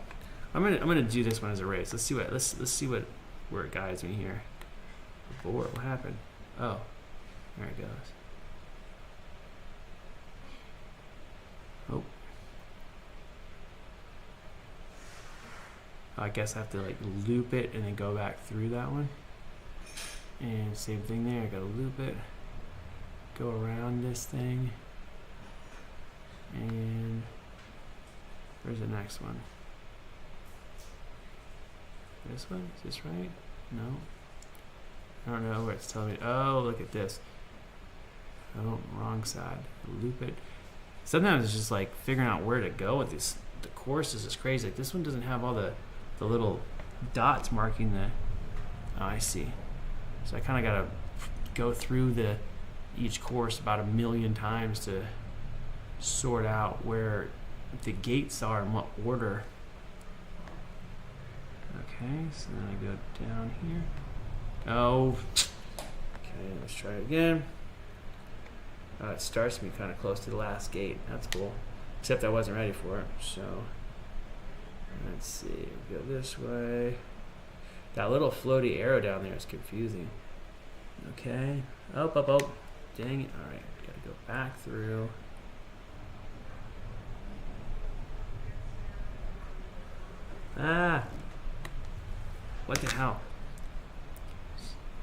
Speaker 1: I'm gonna do this one as a race. Let's see what where it guides me here. What happened? Oh, there it goes. Oh. I guess I have to like loop it and then go back through that one. And same thing there, I gotta loop it, go around this thing, and where's the next one? This one? Is this right? No. I don't know where it's telling me. Oh, look at this. Oh, wrong side. Loop it. Sometimes it's just like figuring out where to go with this. The course is just crazy. Like this one doesn't have all the little dots marking the. Oh, I see. So I kind of got to go through each course about 1,000,000 times to sort out where the gates are in what order. Okay, so then I go down here. Oh, okay, let's try it again. It starts me kind of close to the last gate. That's cool. Except I wasn't ready for it, so let's see. Go this way. That little floaty arrow down there is confusing. Okay. Oh. Dang it. Alright, gotta go back through. Ah! What the hell?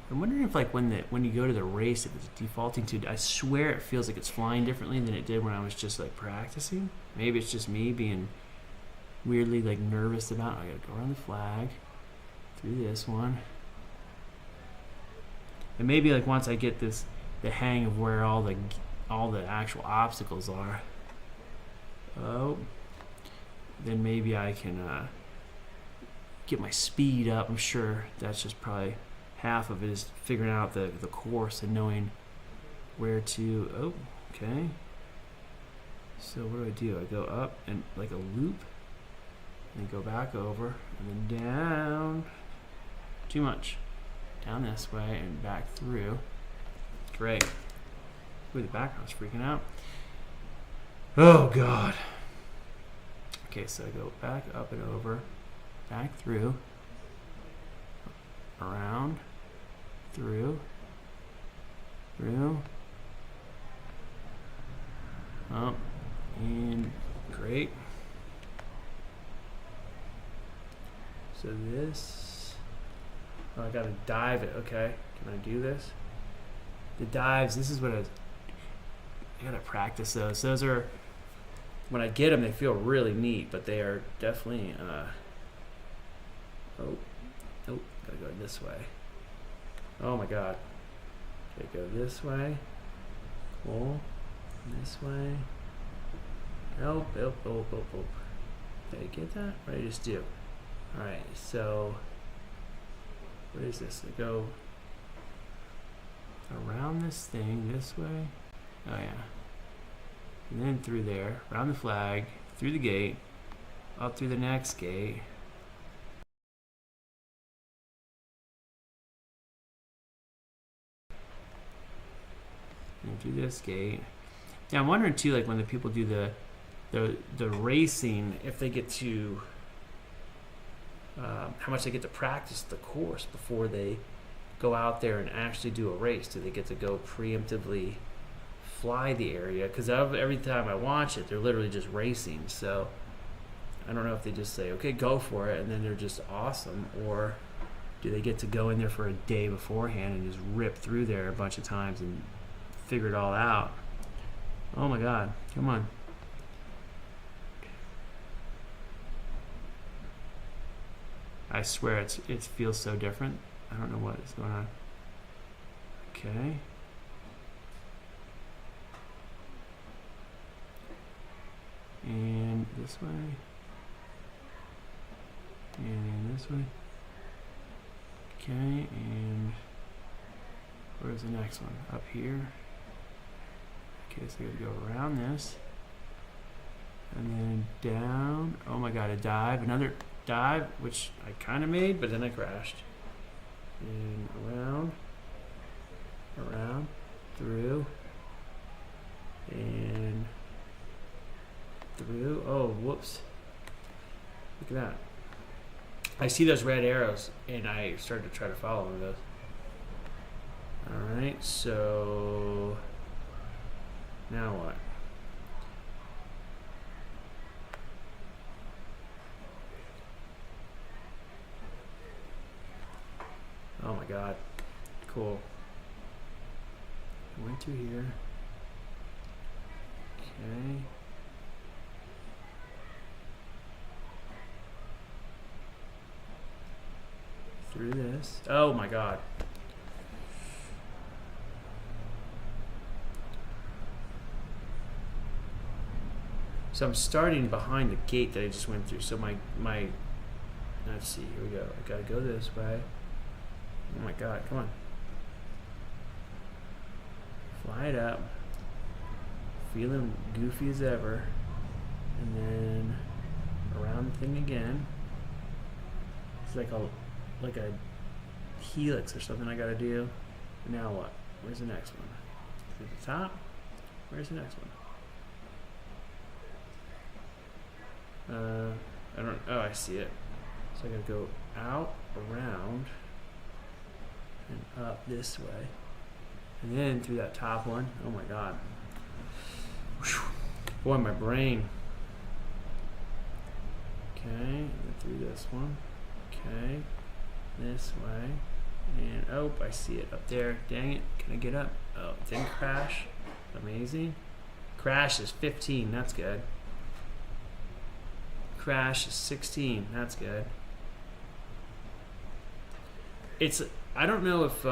Speaker 1: I'm wondering if like when you go to the race, if it's defaulting to, I swear it feels like it's flying differently than it did when I was just like practicing. Maybe it's just me being weirdly like nervous about, I gotta go around the flag, through this one. And maybe like once I get the hang of where all the actual obstacles are, then maybe I can get my speed up. I'm sure that's just probably half of it is figuring out the course and knowing where to. Oh, okay. So what do? I go up and like a loop, and then go back over, and then down. Too much. Down this way and back through. Great. Ooh, the background's freaking out. Oh god. Okay, so I go back up and over, back through, around, through, up, and great. So this, I gotta dive it. Okay, can I do this? The dives, this is what I gotta practice those. Those are, when I get them, they feel really neat, but they are definitely, gotta go this way. Oh my god. Okay, go this way. Cool. This way. Nope. Did I get that? What did I just do? Alright, so what is this? I go around this thing this way. Oh yeah. And then through there, around the flag, through the gate, up through the next gate. And through this gate. Yeah, I'm wondering too, like when the people do the racing, if they get to how much they get to practice the course before they go out there and actually do a race. Do they get to go preemptively fly the area? Because every time I watch it, they're literally just racing. So I don't know if they just say, okay, go for it, and then they're just awesome, or do they get to go in there for a day beforehand and just rip through there a bunch of times and figure it all out? Oh my god, come on. I swear it feels so different. I don't know what is going on. Okay. And this way. And this way. Okay, and where's the next one? Up here. Okay, so I gotta go around this. And then down. Oh my god, a dive. Another. dive, which I kind of made, but then I crashed. And around, through, and through. Oh, whoops. Look at that. I see those red arrows, and I started to try to follow one of those. Alright, so now what? Oh my god. Cool. I went through here. Okay. Through this. Oh my god. So I'm starting behind the gate that I just went through. So my let's see, here we go. I gotta go this way. Oh my god, come on. Fly it up. Feeling goofy as ever. And then around the thing again. It's like a helix or something I gotta do. Now what? Where's the next one? Is it the top? Where's the next one? I don't. Oh, I see it. So I gotta go out, around, and up this way, and then through that top one. Oh my god! Whew. Boy, my brain. Okay, and through this one. Okay, this way, and oh, I see it up there. Dang it! Can I get up? Oh, it didn't crash. Amazing. Crash is 15. That's good. Crash is 16. That's good. It's, I don't know if,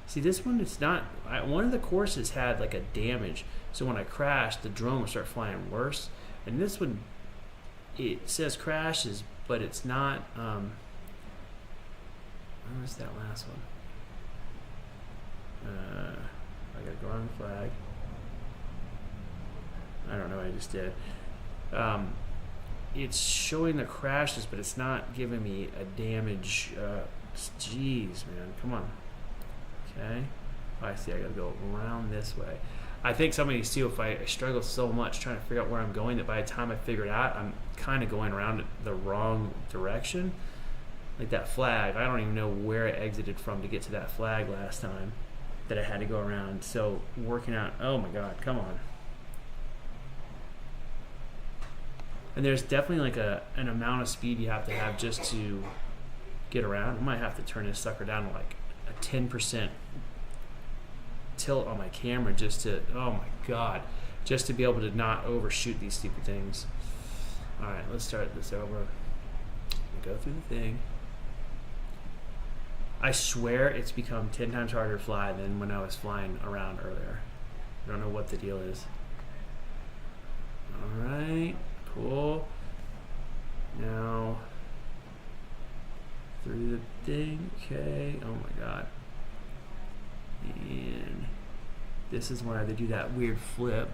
Speaker 1: see this one, it's not, one of the courses had like a damage. So when I crashed, the drone would start flying worse. And this one, it says crashes, but it's not, where was that last one? I gotta go on the flag. I don't know what I just did. It's showing the crashes, but it's not giving me a damage. Jeez, man, come on. Okay. Oh, I see. I gotta go around this way. I think some of these too, if I struggle so much trying to figure out where I'm going that by the time I figure it out, I'm kind of going around the wrong direction. Like that flag, I don't even know where I exited from to get to that flag last time that I had to go around. So working out, oh my God, come on. And there's definitely like an amount of speed you have to have just to get around. I might have to turn this sucker down to like a 10% tilt on my camera just to, oh my God, just to be able to not overshoot these stupid things. All right, let's start this over. Go through the thing. I swear it's become 10 times harder to fly than when I was flying around earlier. I don't know what the deal is. All right. Cool. Now through the thing. Okay. Oh my God. And this is where they do that weird flip,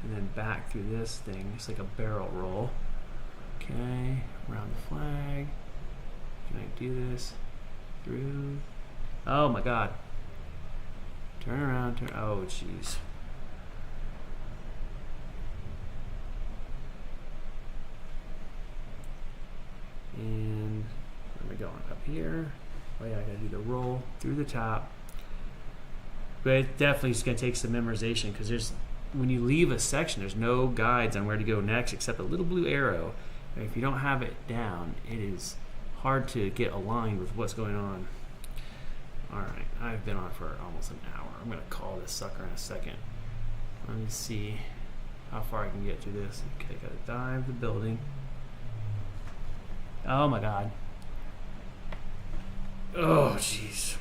Speaker 1: and then back through this thing. It's like a barrel roll. Okay. Around the flag. Can I do this? Through. Oh my God. Turn around. Turn. Oh jeez. And where am I going? Up here. Oh yeah, I gotta do the roll through the top. But it definitely is gonna take some memorization, because there's, when you leave a section, there's no guides on where to go next except a little blue arrow. And if you don't have it down, it is hard to get aligned with what's going on. Alright, I've been on for almost an hour. I'm gonna call this sucker in a second. Let me see how far I can get through this. Okay, gotta dive the building. Oh my God. Oh jeez.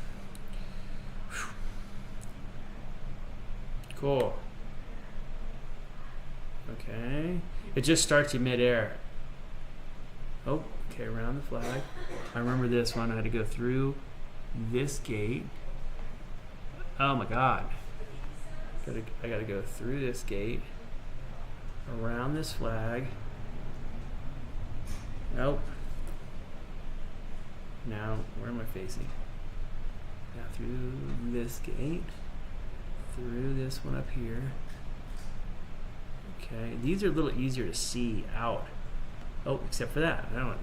Speaker 1: Cool. Okay. It just starts you midair. Oh, okay, around the flag. I remember this one. I had to go through this gate. Oh my God. I gotta go through this gate, around this flag, Nope. Now, where am I facing? Now through this gate, through this one up here. Okay, these are a little easier to see out. Oh, except for that. I don't.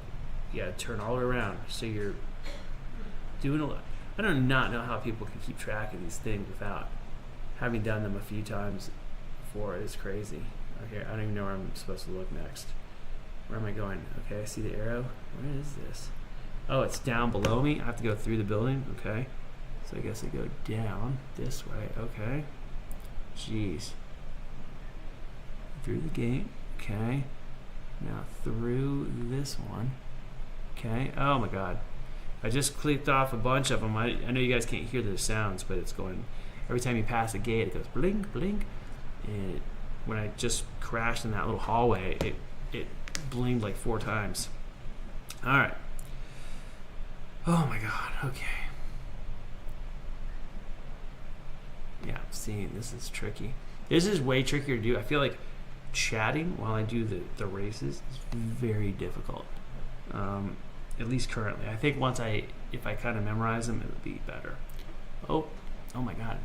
Speaker 1: You gotta turn all the way around. So you're doing a lot. I do not know how people can keep track of these things without having done them a few times before. It's crazy. Okay, I don't even know where I'm supposed to look next. Where am I going? Okay, I see the arrow. Where is this? Oh, it's down below me. I have to go through the building. Okay. So I guess I go down this way. Okay. Jeez. Through the gate. Okay. Now through this one. Okay. Oh my God. I just clicked off a bunch of them. I know you guys can't hear the sounds, but it's going, every time you pass a gate, it goes blink, blink. And when I just crashed in that little hallway, it blinked like 4 times. All right. Oh my God. Okay. Yeah, see, this is tricky. This is way trickier to do. I feel like chatting while I do the races is very difficult. At least currently. I think if I kind of memorize them, it'll be better. Oh my God.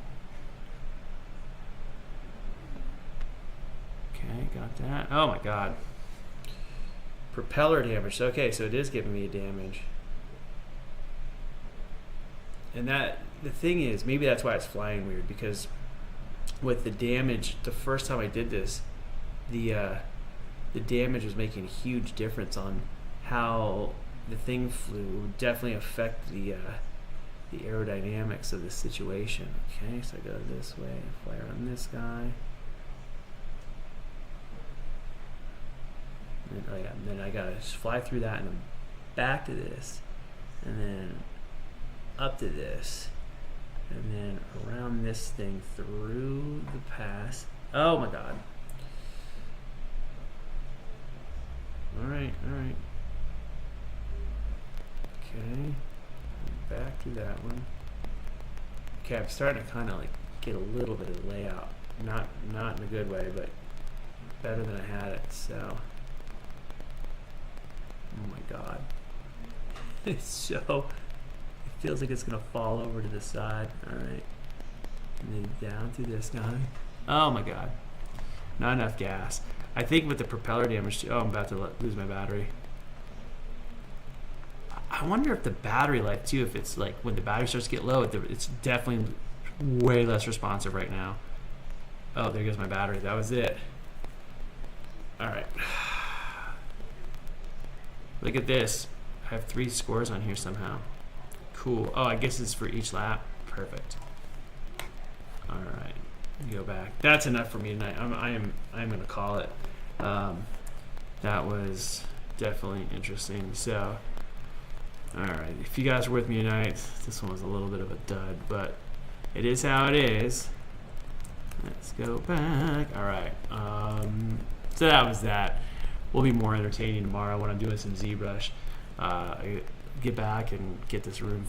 Speaker 1: Okay, got that. Oh my God. Propeller damage. Okay, so it is giving me a damage. And the thing is, maybe that's why it's flying weird, because with the damage, the first time I did this, the damage was making a huge difference on how the thing flew. It would definitely affect the aerodynamics of the situation. Okay, so I go this way, fly around this guy. And then I gotta fly through that and then back to this, and then up to this, and then around this thing through the pass. Oh my God. Alright. Okay. Back to that one. Okay, I'm starting to kind of like get a little bit of the layout. Not in a good way, but better than I had it, so. Oh my God. It's so, it feels like it's gonna fall over to the side. Alright. And then down through this guy. Oh my God. Not enough gas. I think with the propeller damage too. Oh, I'm about to lose my battery. I wonder if the battery life too, if it's like when the battery starts to get low, it's definitely way less responsive right now. Oh, there goes my battery. That was it. Alright. Look at this. I have 3 scores on here somehow. Cool. Oh, I guess it's for each lap. Perfect. Alright. Go back. That's enough for me tonight. I'm gonna call it. That was definitely interesting. So, alright. If you guys were with me tonight, this one was a little bit of a dud, but it is how it is. Let's go back. Alright. So that was that. Will be more entertaining tomorrow when I'm doing some ZBrush. I get back and get this room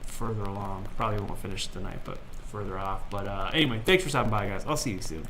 Speaker 1: further along. Probably won't finish tonight, but further off. But anyway, thanks for stopping by, guys. I'll see you soon.